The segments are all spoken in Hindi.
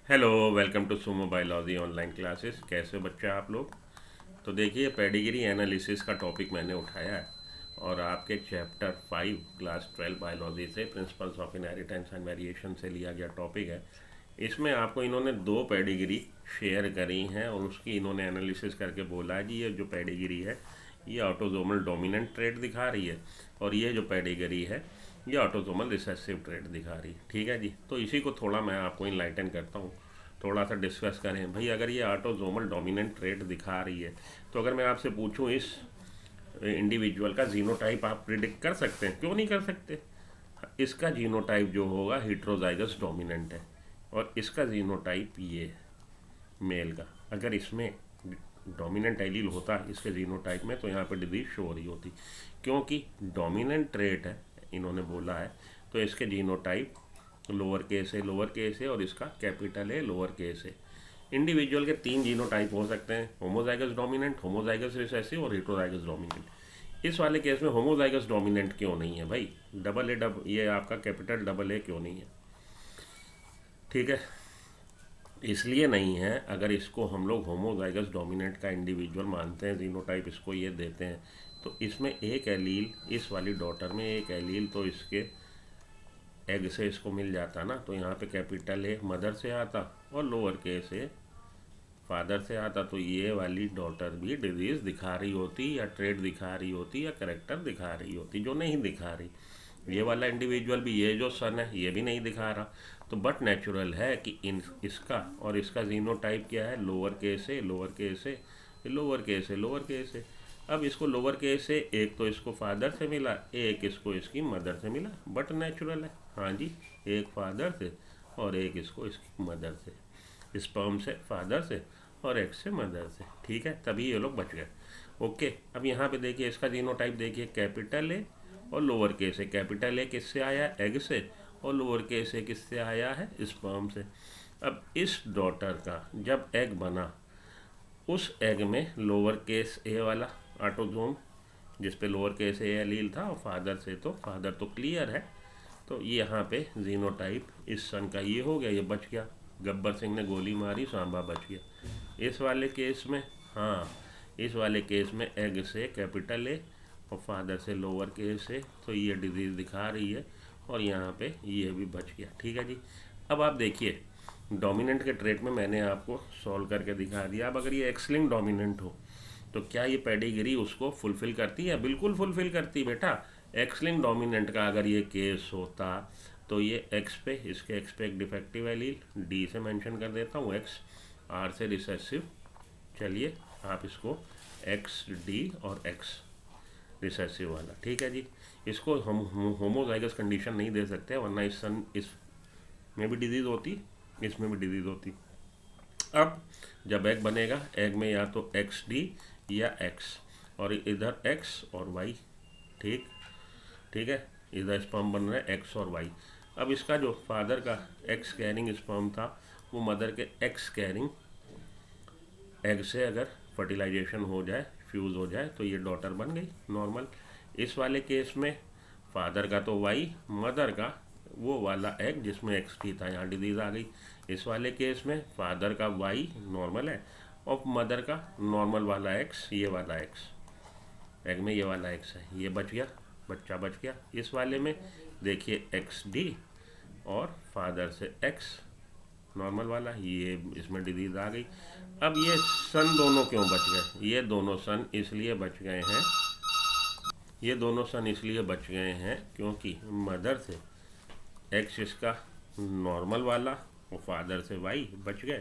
Hello, welcome to Sumo biology online classes. कैसे हो बच्चे आप लोग? तो देखिए, पेडिग्री एनालिसिस का टॉपिक मैंने उठाया है और आपके चैप्टर 5 क्लास 12 बायोलॉजी से principles of inheritance and variation से लिया गया टॉपिक है। इसमें आपको इन्होंने दो पेडिग्री शेयर करी हैं और उसकी इन्होंने एनालिसिस करके बोला है कि ये जो पेडिग्री है ये ऑटोजोमल डोमिनेंट ट्रेट दिखा रही है और ये जो पेडिग्री है ये ऑटोजोमल रिसेसिव ट्रेट दिखा रही है। ठीक है जी, तो इसी को थोड़ा मैं आपको इनलाइटन करता हूँ, थोड़ा सा डिस्कस करें। भाई अगर ये ऑटोजोमल डोमिनेंट ट्रेट दिखा रही है तो अगर मैं आपसे पूछूं इस इंडिविजुअल का जीनोटाइप आप प्रिडिक्ट कर सकते हैं? क्यों नहीं कर सकते। इसका जीनोटाइप जो होगा हिट्रोजाइगस डोमिनेंट है और इसका जीनोटाइप ये है मेल का। अगर इसमें डोमिनेंट एलील होता इसके जीनोटाइप में तो यहाँ पे डिजीज शो हो रही होती, क्योंकि डोमिनेंट ट्रेट है इन्होंने बोला है तो इसके जीनोटाइप लोअर केस है और इसका कैपिटल है लोअर केस है। इंडिविजुअल के तीन जीनोटाइप हो सकते हैं, होमोजाइगस डोमिनेंट, होमोजाइगस रिसेसिव और हेटेरोजाइगस डोमिनेंट। इस वाले केस में होमोजाइगस डोमिनेंट क्यों नहीं है भाई? ये आपका कैपिटल डबल ए क्यों नहीं है? ठीक है, इसलिए नहीं है। अगर इसको हम लोग होमोजाइगस डोमिनेंट का इंडिविजुअल मानते हैं, जीनोटाइप इसको ये देते हैं, तो इसमें एक एलील, इस वाली डॉटर में एक एलील तो इसके एग से इसको मिल जाता ना, तो यहाँ पे कैपिटल ए मदर से आता और लोअर केस ए फादर से आता, तो ये वाली डॉटर भी डिजीज दिखा रही होती या ट्रेड दिखा रही होती या करेक्टर दिखा रही होती, जो नहीं दिखा रही। ये वाला इंडिविजुअल भी, ये जो सन है ये भी नहीं दिखा रहा। तो बट नेचुरल है कि इसका और इसका जीनोटाइप क्या है? लोअर केस है, लोअर केस है, लोअर केस है, लोअर केस है। अब इसको लोअर केस से एक तो इसको फादर से मिला, एक इसको इसकी मदर से मिला, बट नेचुरल है। हाँ जी, एक फादर से और एक इसको इसकी मदर से, स्पर्म से फादर से और एक से मदर से। ठीक है, तभी ये लोग बच गए। ओके, अब यहाँ पे देखिए इसका जीनोटाइप देखिए, कैपिटल ए और लोअर केस है। कैपिटल ए किससे आया? एग से, और लोअर केस ए किससे आया है? स्पर्म से। अब इस डॉटर का जब एग बना, उस एग में लोअर केस ए वाला ऑटोजोम जिस पे लोअर केस ए एलील था और फादर तो क्लियर है, तो ये यहाँ पे जीनोटाइप इस सन का ये हो गया, ये बच गया। गब्बर सिंह ने गोली मारी, सांबा बच गया। इस वाले केस में, हाँ, इस वाले केस में एग से कैपिटल ए और फादर से लोअर केस ए, तो ये डिजीज़ दिखा रही है और यहाँ पे ये भी बच गया। ठीक है जी। अब आप देखिए, डोमिनेंट के ट्रेट में मैंने आपको सॉल्व करके दिखा दिया। अब अगर ये एक्स लिंक डोमिनेंट हो तो क्या ये पेडिग्री उसको फुलफ़िल करती है? बिल्कुल फुलफ़िल करती बेटा। एक्स लिंक डोमिनेंट का अगर ये केस होता तो ये एक्स पे, इसके एक्स पे एक डिफेक्टिव एलील डी से मेंशन कर देता हूँ, एक्स आर से रिसेसिव। चलिए आप इसको एक्स डी और एक्स रिसेसिव वाला, ठीक है जी। इसको हम होमोजाइगस कंडीशन नहीं दे सकते, वरना इसमें भी डिजीज़ होती, इसमें भी डिजीज़ होती। अब जब एग बनेगा, एग में या तो एक्स डी या एक्स, और इधर एक्स और वाई। ठीक ठीक है, इधर स्पर्म बन रहा है एक्स और वाई। अब इसका जो फादर का एक्स कैरिंग स्पर्म था वो मदर के एक्स कैरिंग एग से अगर फर्टिलाइजेशन हो जाए, फ्यूज़ हो जाए, तो ये डॉटर बन गई नॉर्मल। इस वाले केस में फादर का तो वाई, मदर का वो वाला एग जिसमें एक्स टी था, यहाँ डिजीज़ आ गई। इस वाले केस में फादर का वाई नॉर्मल है और मदर का नॉर्मल वाला एक्स, ये वाला एक्स एग में ये वाला एक्स है, ये बच गया, बच्चा बच गया। इस वाले में देखिए एक्स डी और फादर से एक्स नॉर्मल वाला, ये इसमें डिजीज़ आ गई। अब ये सन दोनों क्यों बच गए? ये दोनों सन इसलिए बच गए हैं, ये दोनों सन इसलिए बच गए हैं क्योंकि मदर से एक्स इसका नॉर्मल वाला और फादर से वाई बच गए,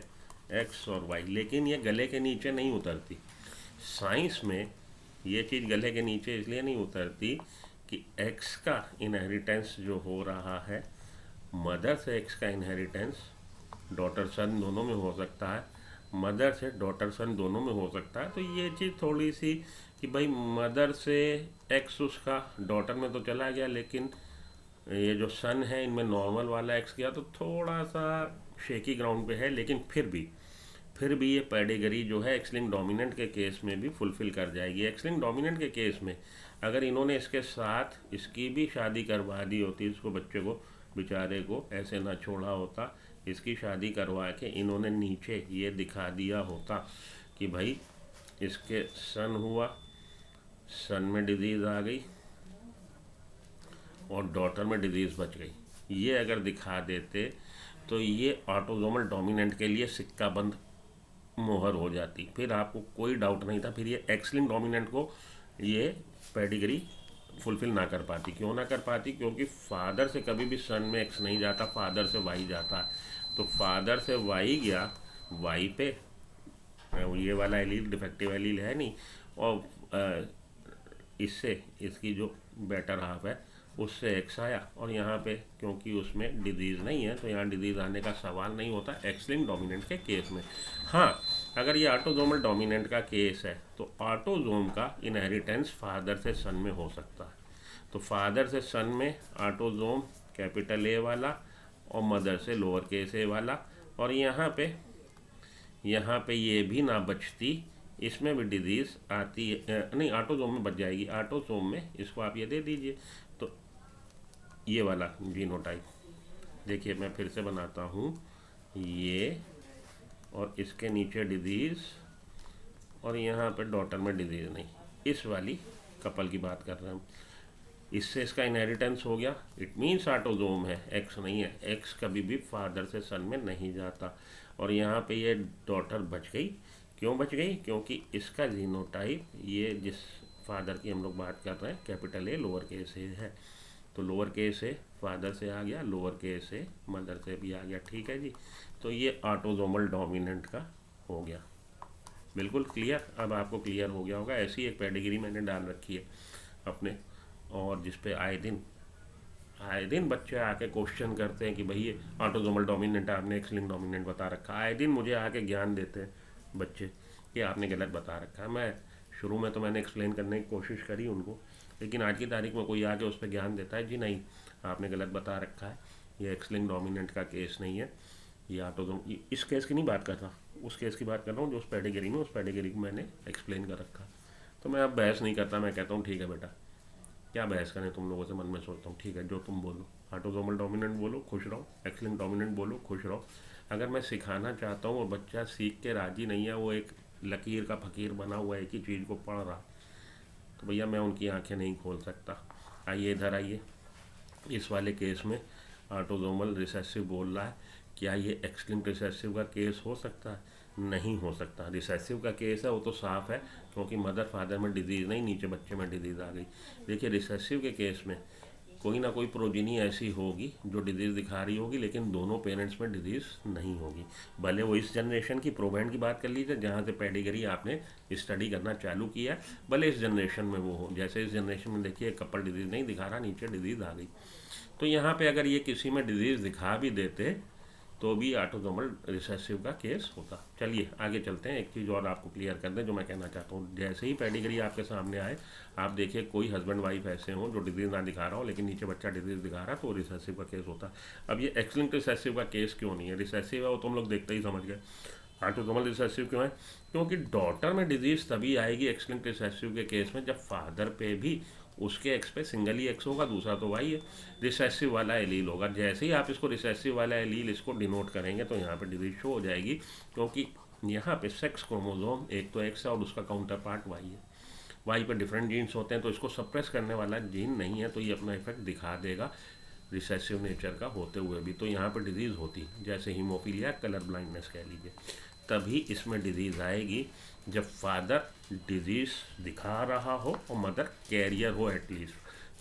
एक्स और वाई। लेकिन ये गले के नीचे नहीं उतरती। साइंस में ये चीज़ गले के नीचे इसलिए नहीं उतरती कि एक्स का इनहेरिटेंस जो हो रहा है, मदर से एक्स का इनहेरिटेंस डॉटर सन दोनों में हो सकता है, मदर से डॉटर सन दोनों में हो सकता है। तो ये चीज़ थोड़ी सी कि भाई मदर से एक्स उसका डॉटर में तो चला गया, लेकिन ये जो सन है इनमें नॉर्मल वाला एक्स गया, तो थोड़ा सा शेकी ग्राउंड पे है। लेकिन फिर भी ये पेडिग्री जो है एक्स लिंक डोमिनेंट के केस में भी फुलफ़िल कर जाएगी। एक्स लिंक डोमिनेंट के केस में अगर इन्होंने इसके साथ इसकी भी शादी करवा दी होती, इसको बच्चे को बेचारे को ऐसे ना छोड़ा होता, इसकी शादी करवा के इन्होंने नीचे ये दिखा दिया होता कि भाई इसके सन हुआ, सन में डिजीज़ आ गई और डॉटर में डिजीज़ बच गई, ये अगर दिखा देते तो ये ऑटोसोमल डोमिनेंट के लिए सिक्का बंद मोहर हो जाती, फिर आपको कोई डाउट नहीं था, फिर ये एक्स लिंक्ड डोमिनेंट को ये पेडिग्री फुलफिल ना कर पाती। क्यों ना कर पाती? क्योंकि फादर से कभी भी सन में एक्स नहीं जाता, फादर से वाई जाता है। तो फादर से वाई गया, वाई पे ये वाला एलील डिफेक्टिव एलील है नहीं, और इससे इसकी जो बेटर हाफ है उससे एक्स आया, और यहाँ पे क्योंकि उसमें डिजीज़ नहीं है तो यहाँ डिजीज़ आने का सवाल नहीं होता एक्स लिंक्ड डोमिनेंट के केस में। हाँ, अगर ये ऑटोसोमल डोमिनेंट का केस है तो ऑटोसोम का इनहेरिटेंस फादर से सन में हो सकता है। तो फादर से सन में ऑटोसोम कैपिटल ए वाला और मदर से लोअर केस ए वाला, और यहाँ पे ये भी ना बचती, इसमें भी डिजीज़ आती है, नहीं ऑटोसोम में बच जाएगी, ऑटोसोम में इसको आप ये दे दीजिए। तो ये वाला जीनोटाइप देखिए, मैं फिर से बनाता हूँ, ये और इसके नीचे डिजीज़ और यहाँ पे डॉटर में डिजीज़ नहीं, इस वाली कपल की बात कर रहे हैं हम। इससे इसका इनहेरिटेंस हो गया, इट मीन्स ऑटोसोम है, एक्स नहीं है। एक्स कभी भी फादर से सन में नहीं जाता, और यहाँ पे ये डॉटर बच गई। क्यों बच गई? क्योंकि इसका जीनोटाइप ये जिस फादर की हम लोग बात कर रहे हैं कैपिटल ए लोअर केस ए है, तो लोअर केस ए फादर से आ गया, लोअर केस ए मदर से भी आ गया। ठीक है जी, तो ये ऑटोसोमल डोमिनेंट का हो गया। बिल्कुल क्लियर, अब आपको क्लियर हो गया होगा। ऐसी एक पेडिग्री मैंने डाल रखी है अपने, और जिस पे आए दिन बच्चे आके क्वेश्चन करते हैं कि भाई ये ऑटोसोमल डोमिनेंट है, आपने एक्स लिंक्ड डोमिनेंट बता रखा है। आए दिन मुझे आके ज्ञान देते हैं बच्चे कि आपने गलत बता रखा है। मैं शुरू में तो मैंने एक्सप्लेन करने की कोशिश करी उनको, लेकिन आज की तारीख में कोई आके उस पर ज्ञान देता है, जी नहीं आपने गलत बता रखा है, ये एक्स लिंक्ड डोमिनेंट का केस नहीं है, ये ऑटोसोम। इस केस की नहीं बात कर रहा, उस केस की बात कर रहा हूँ जो उस पेडिग्री में, उस पेडिग्री को मैंने एक्सप्लेन कर रखा। तो मैं अब बहस नहीं करता, मैं कहता हूँ ठीक है बेटा, क्या बहस करें तुम लोगों से, मन में सोचता हूँ ठीक है जो तुम बोलो, ऑटोसोमल डोमिनेंट बोलो खुश रहो, एक्स लिंक्ड डोमिनेंट बोलो खुश रहो। अगर मैं सिखाना चाहता हूँ और बच्चा सीख के राजी नहीं है, वो एक लकीर का फ़कीर बना हुआ है, एक ही चीज़ को पढ़ रहा, तो भैया मैं उनकी आंखें नहीं खोल सकता। आइए इधर आइए, इस वाले केस में ऑटोसोमल रिसेसिव बोल रहा है, क्या ये एक्स लिंक्ड रिसेसिव का केस हो सकता है? नहीं हो सकता। रिसेसिव का केस है वो तो साफ़ है, क्योंकि मदर फादर में डिजीज़ नहीं, नीचे बच्चे में डिजीज़ आ गई। देखिए रिसेसिव के केस में कोई ना कोई प्रोजिनी ऐसी होगी जो डिजीज़ दिखा रही होगी, लेकिन दोनों पेरेंट्स में डिजीज़ नहीं होगी। भले वो इस जनरेशन की प्रोबेंड की बात कर लीजिए जहाँ से पेडिग्री आपने स्टडी करना चालू किया, भले इस जनरेशन में वो हो, जैसे इस जनरेशन में देखिए कपल डिजीज़ नहीं दिखा रहा, नीचे डिजीज़ आ गई। तो यहाँ पे अगर ये किसी में डिजीज़ दिखा भी देते तो भी ऑटोसोमल रिसेसिव का केस होता। चलिए आगे चलते हैं, एक चीज़ और आपको क्लियर कर दें जो मैं कहना चाहता हूँ। जैसे ही पेडिग्री आपके सामने आए, आप देखिए कोई हस्बैंड वाइफ ऐसे हों जो डिजीज़ ना दिखा रहा हो लेकिन नीचे बच्चा डिजीज़ दिखा रहा है, तो रिसेसिव का केस होता। अब ये एक्स लिंक्ड रिसेसिव का केस क्यों नहीं है? रिसेसिव है वो तुम लोग देखते ही समझ गए। ऑटोसोमल रिसेसिव क्यों है? क्योंकि डॉटर में डिजीज़ तभी आएगी एक्स लिंक्ड रिसेसिव के केस में जब फादर पे भी उसके एक्स पे सिंगल ही एक्स होगा, दूसरा तो वाई है, रिसेसिव वाला एलील होगा। जैसे ही आप इसको रिसेसिव वाला एलील इसको डिनोट करेंगे तो यहाँ पे डिजीज शो हो जाएगी, क्योंकि यहाँ पे सेक्स क्रोमोसोम एक तो एक्स है और उसका काउंटर पार्ट वाई है। वाई पे डिफरेंट जीन्स होते हैं, तो इसको सप्रेस करने वाला जीन नहीं है, तो ये अपना इफेक्ट दिखा देगा रिसेसिव नेचर का होते हुए भी। तो यहाँ पर डिजीज़ होती, जैसे हीमोफीलिया, कलर ब्लाइंडनेस कह लीजिए, तभी इसमें डिजीज़ आएगी जब फादर डिजीज़ दिखा रहा हो और मदर कैरियर हो एटलीस्ट,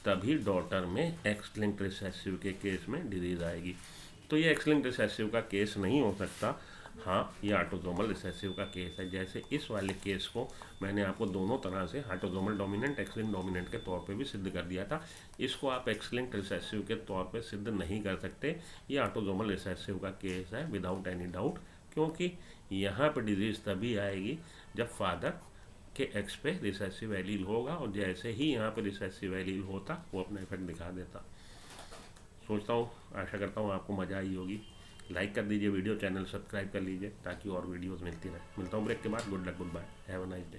तभी डॉटर में एक्स लिंक्ड रिसेसिव के केस में डिजीज़ आएगी। तो ये एक्स लिंक्ड रिसेसिव का केस नहीं हो सकता। हाँ, ये ऑटोसोमल रिसेसिव का केस है। जैसे इस वाले केस को मैंने आपको दोनों तरह से autosomal dominant, x linked dominant के तौर पे भी सिद्ध कर दिया था। इसको आप एक्स लिंक्ड रिसेसिव के तौर पे सिद्ध नहीं कर सकते। ये ऑटोसोमल रिसेसिव का केस है विदाउट एनी डाउट, क्योंकि यहाँ पे डिजीज़ तभी आएगी जब फादर के एक्स पे रिसेसिव एलील होगा, और जैसे ही यहाँ पे रिसेसिव एलील होता वो अपना इफेक्ट दिखा देता। सोचता हूँ, आशा करता हूँ आपको मज़ा आई होगी। लाइक कर दीजिए वीडियो, चैनल सब्सक्राइब कर लीजिए ताकि और वीडियोस मिलती रहे। मिलता हूँ ब्रेक के बाद। Good luck, goodbye, have a nice day.